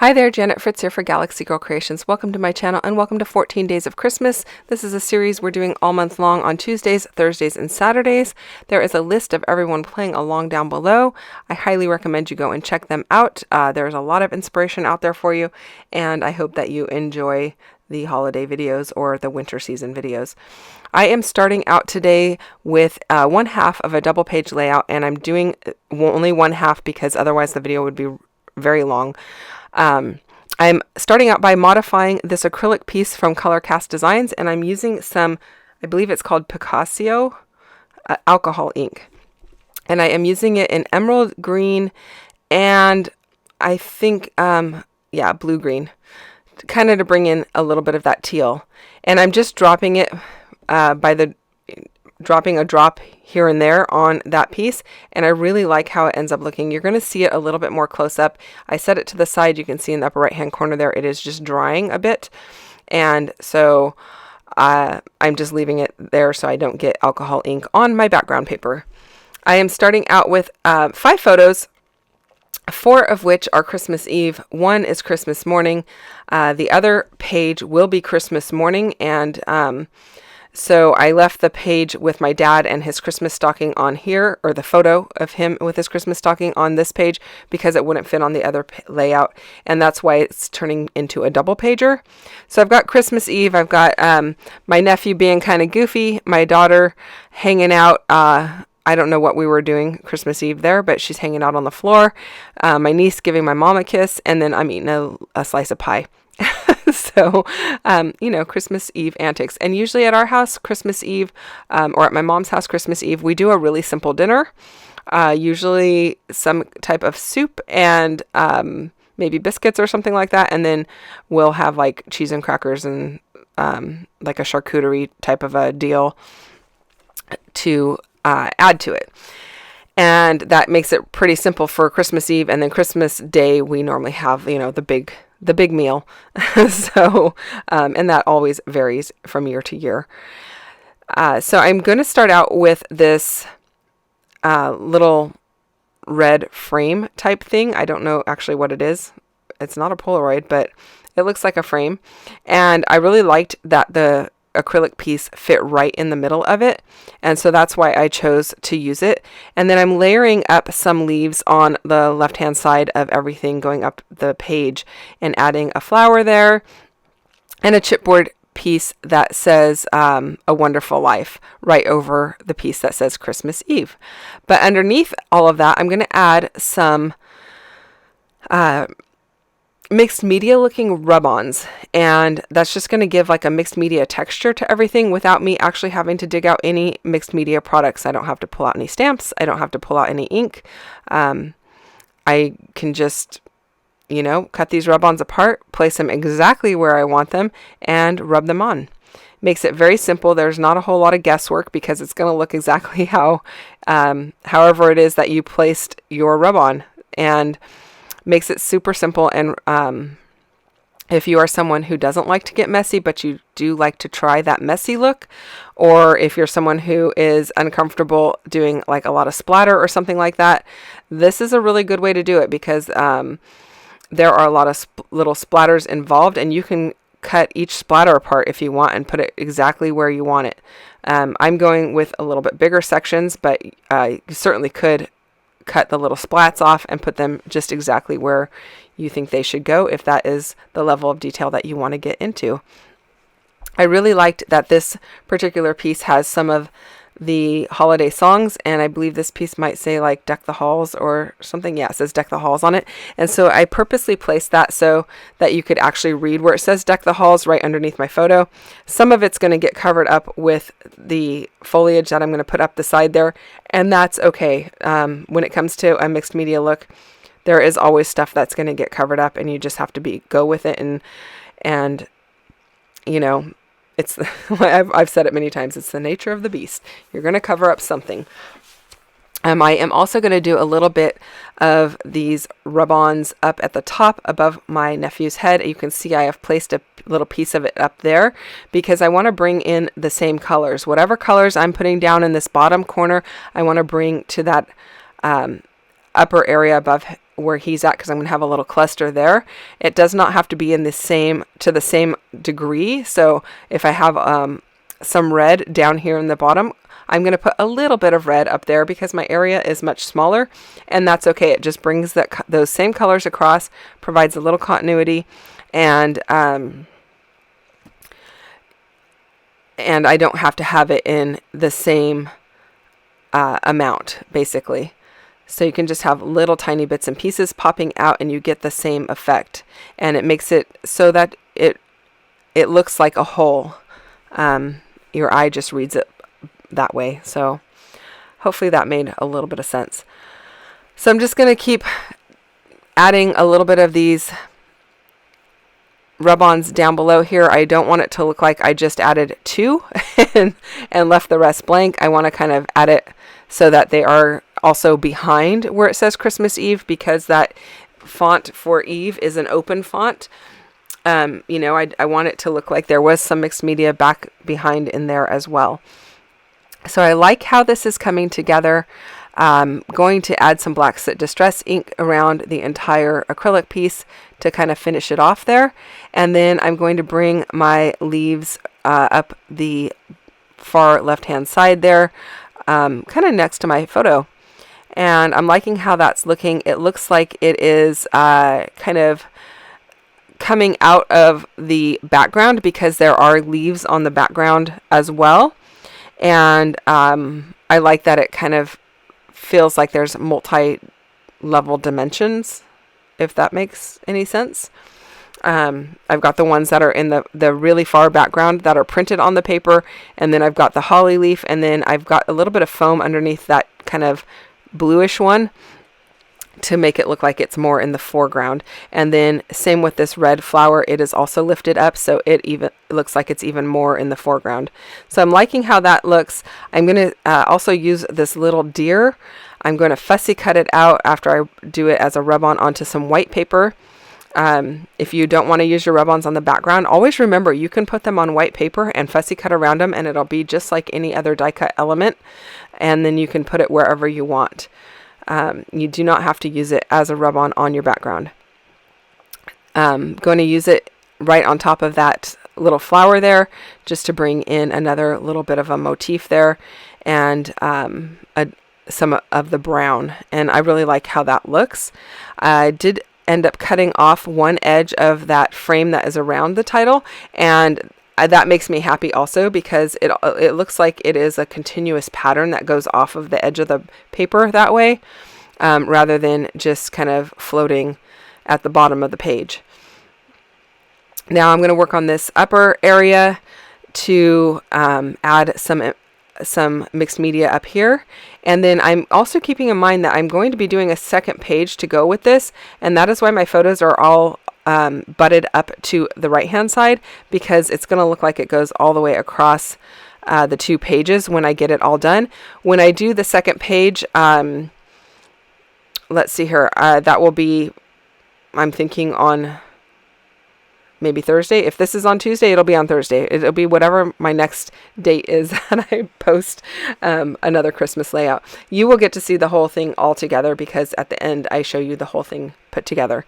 Hi there, Janet Fritz here for Galaxy Girl Creations. Welcome to my channel and welcome to 14 Days of Christmas. This is a series we're doing all month long on Tuesdays, Thursdays, and Saturdays. There is a list of everyone playing along down below. I highly recommend you go and check them out. There's a lot of inspiration out there for you, and I hope that you enjoy the holiday videos or the winter season videos. I am starting out today with one half of a double page layout, and I'm doing only one half because otherwise the video would be very long. I'm starting out by modifying this acrylic piece from Color Cast Designs, and I'm using some, I believe it's called Picasso alcohol ink. And I am using it in emerald green and I think, blue green, kind of to bring in a little bit of that teal. And I'm just dropping it dropping a drop here and there on that piece, and I really like how it ends up looking. You're going to see it a little bit more close up. I set it to the side. You can see in the upper right hand corner there it is just drying a bit, and so I'm just leaving it there so I don't get alcohol ink on my background paper. I am starting out with 5 photos, 4 of which are Christmas Eve. 1 is Christmas morning. The other page will be Christmas morning, and so I left the page with my dad and his Christmas stocking on here, or the photo of him with his Christmas stocking on this page, because it wouldn't fit on the other layout, and that's why it's turning into a double pager. So I've got Christmas Eve, I've got my nephew being kind of goofy, my daughter hanging out. I don't know what we were doing Christmas Eve there, but she's hanging out on the floor. My niece giving my mom a kiss, and then I'm eating a slice of pie. So, Christmas Eve antics. And usually at our house, Christmas Eve, or at my mom's house, Christmas Eve, we do a really simple dinner. Usually some type of soup and maybe biscuits or something like that. And then we'll have like cheese and crackers and like a charcuterie type of a deal to add to it. And that makes it pretty simple for Christmas Eve. And then Christmas Day, we normally have, the big meal. So, and that always varies from year to year. So I'm going to start out with this little red frame type thing. I don't know actually what it is. It's not a Polaroid, but it looks like a frame. And I really liked that the acrylic piece fit right in the middle of it, and so that's why I chose to use it. And then I'm layering up some leaves on the left hand side of everything going up the page, and adding a flower there and a chipboard piece that says A Wonderful Life right over the piece that says Christmas Eve. But underneath all of that, I'm going to add some mixed media looking rub-ons, and that's just going to give like a mixed media texture to everything without me actually having to dig out any mixed media products. I don't have to pull out any stamps. I don't have to pull out any ink. I can just, cut these rub-ons apart, place them exactly where I want them, and rub them on. Makes it very simple. There's not a whole lot of guesswork because it's going to look exactly how, however it is that you placed your rub-on, and makes it super simple. And if you are someone who doesn't like to get messy, but you do like to try that messy look, or if you're someone who is uncomfortable doing like a lot of splatter or something like that, this is a really good way to do it, because there are a lot of little splatters involved, and you can cut each splatter apart if you want and put it exactly where you want it. I'm going with a little bit bigger sections, but you certainly could cut the little splats off and put them just exactly where you think they should go, if that is the level of detail that you want to get into. I really liked that this particular piece has some of the holiday songs, and I believe this piece might say like Deck the Halls or something. Yeah, it says Deck the Halls on it. And so I purposely placed that so that you could actually read where it says Deck the Halls right underneath my photo. Some of it's going to get covered up with the foliage that I'm going to put up the side there, and that's okay. When it comes to a mixed media look, there is always stuff that's going to get covered up, and you just have to go with it, and it's I've said it many times, it's the nature of the beast. You're going to cover up something. I am also going to do a little bit of these rub-ons up at the top above my nephew's head. You can see I have placed a little piece of it up there because I want to bring in the same colors. Whatever colors I'm putting down in this bottom corner, I want to bring to that upper area above where he's at because I'm going to have a little cluster there. It does not have to be in the same degree. So if I have some red down here in the bottom, I'm going to put a little bit of red up there because my area is much smaller, and that's okay. It just brings those same colors across, provides a little continuity, and I don't have to have it in the same amount, basically. So you can just have little tiny bits and pieces popping out, and you get the same effect, and it makes it so that it looks like a whole. Your eye just reads it that way. So hopefully that made a little bit of sense. So I'm just going to keep adding a little bit of these rub-ons down below here. I don't want it to look like I just added 2 and left the rest blank. I want to kind of add it so that they are also behind where it says Christmas Eve, because that font for Eve is an open font. You know, I want it to look like there was some mixed media back behind in there as well. So I like how this is coming together. Going to add some Black Soot Distress ink around the entire acrylic piece to kind of finish it off there. And then I'm going to bring my leaves up the far left-hand side there, kind of next to my photo. And I'm liking how that's looking. It looks like it is kind of coming out of the background because there are leaves on the background as well. And I like that it kind of feels like there's multi-level dimensions, if that makes any sense. I've got the ones that are in the really far background that are printed on the paper, and then I've got the holly leaf, and then I've got a little bit of foam underneath that kind of bluish one to make it look like it's more in the foreground. And then same with this red flower, it is also lifted up, so it even looks like it's even more in the foreground. So I'm liking how that looks. I'm going to also use this little deer. I'm going to fussy cut it out after I do it as a rub-on onto some white paper. If you don't want to use your rub-ons on the background, always remember you can put them on white paper and fussy cut around them, and it'll be just like any other die cut element, and then you can put it wherever you want. You do not have to use it as a rub-on on your background. Going to use it right on top of that little flower there, just to bring in another little bit of a motif there, and some of the brown. And I really like how that looks. I did end up cutting off one edge of that frame that is around the title, and that makes me happy also, because it looks like it is a continuous pattern that goes off of the edge of the paper that way, rather than just kind of floating at the bottom of the page. Now I'm going to work on this upper area to add some mixed media up here. And then I'm also keeping in mind that I'm going to be doing a second page to go with this, and that is why my photos are all butted up to the right hand side, because it's going to look like it goes all the way across the 2 pages when I get it all done. When I do the second page, let's see here, that will be, I'm thinking, on maybe Thursday. If this is on Tuesday, it'll be on Thursday. It'll be whatever my next date is that I post another Christmas layout. You will get to see the whole thing all together, because at the end I show you the whole thing put together.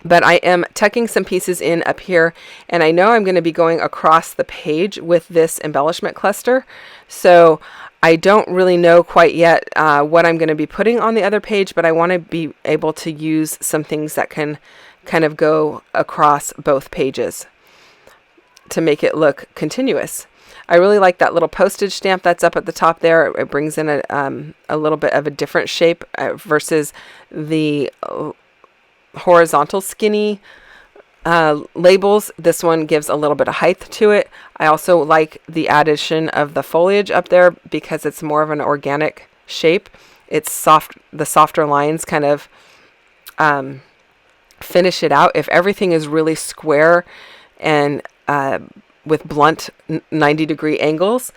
But I am tucking some pieces in up here, and I know I'm going to be going across the page with this embellishment cluster. So I don't really know quite yet what I'm going to be putting on the other page, but I want to be able to use some things that can kind of go across both pages to make it look continuous. I really like that little postage stamp that's up at the top there. It brings in a little bit of a different shape versus the horizontal skinny labels. This one gives a little bit of height to it. I also like the addition of the foliage up there because it's more of an organic shape. It's soft, the softer lines kind of finish it out. If everything is really square and with blunt 90-degree angles,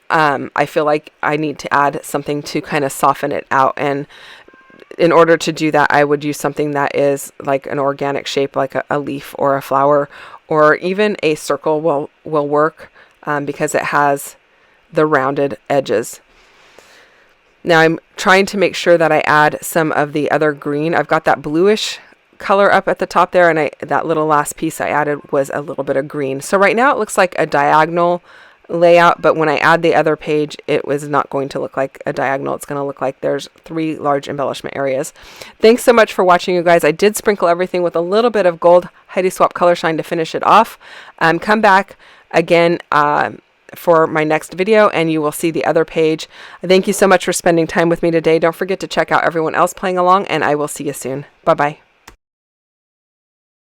I feel like I need to add something to kind of soften it out. And in order to do that, I would use something that is like an organic shape, like a leaf or a flower, or even a circle will work because it has the rounded edges. Now I'm trying to make sure that I add some of the other green. I've got that bluish color up at the top there, and that little last piece I added was a little bit of green. So right now it looks like a diagonal layout, but when I add the other page, it was not going to look like a diagonal. It's going to look like there's 3 large embellishment areas. Thanks so much for watching, you guys. I did sprinkle everything with a little bit of gold Heidi Swap Color Shine to finish it off. Come back again for my next video and you will see the other page. Thank you so much for spending time with me today. Don't forget to check out everyone else playing along, and I will see you soon. Bye bye.